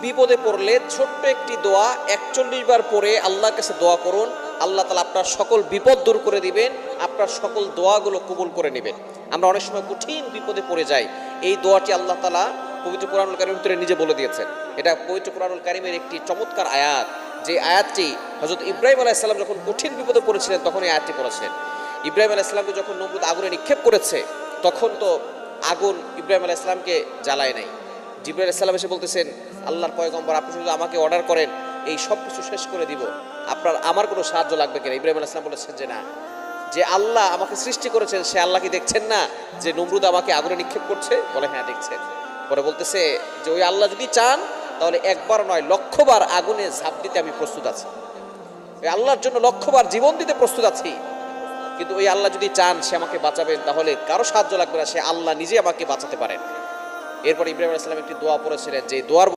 বিপদে পড়লে ছোট্ট একটি দোয়া ৪১ বার পরে আল্লাহর কাছে দোয়া করুন। আল্লাহ তাআলা আপনার সকল বিপদ দূর করে দিবেন, আপনার সকল দোয়াগুলো কবুল করে নেবেন। আমরা অনেক সময় কঠিন বিপদে পড়ে যাই, এই দোয়াটি আল্লাহ তাআলা পবিত্র কোরআনুল কারীমের ভিতরে নিজে বলে দিয়েছেন। এটা পবিত্র কোরআনুল কারীমের একটি চমৎকার আয়াত, যে আয়াতটি হযরত ইব্রাহিম আলাইহিস সালাম যখন কঠিন বিপদে পড়েছিলেন তখন এই আয়াতটি পড়েছেন। ইব্রাহিম আলাইহিস সালামকে যখন নমরুদ আগুনে নিক্ষেপ করেছে, তখন তো আগুন ইব্রাহিম আলাইহিস সালামকে জ্বালায় নাই। জিবরাইল আলাইহিস সালাম এসে বলতেছেন, আল্লাহর পয়গম্বর, আপনি শুধু আমাকে অর্ডার করেন, এই সব কিছু শেষ করে দিব, আমার কোনো সাহায্য লাগবে কিনা? ইব্রাহিম আলাইহিস সালাম বলেছেন যে না, যে আল্লাহ আমাকে সৃষ্টি করেছেন সে আল্লাহ কি দেখছেন না যে নমরুদ আমাকে আগুনে নিক্ষেপ করছে? বলে হ্যাঁ দেখছেন। পরে বলতেছে যে ওই আল্লাহ যদি চান তাহলে একবার নয় লক্ষবার আগুনে ঝাঁপ দিতে আমি প্রস্তুত আছি, ওই আল্লাহর জন্য লক্ষবার জীবন দিতে প্রস্তুত আছি। কিন্তু ওই আল্লাহ যদি চান সে আমাকে বাঁচাবেন, তাহলে কারো সাহায্য লাগবে না, সে আল্লাহ নিজে আমাকে বাঁচাতে পারেন। এরপর ইব্রাহিম আলাইহিস সালাম একটি দোয়া পড়েছিলেন, যে দোয়ার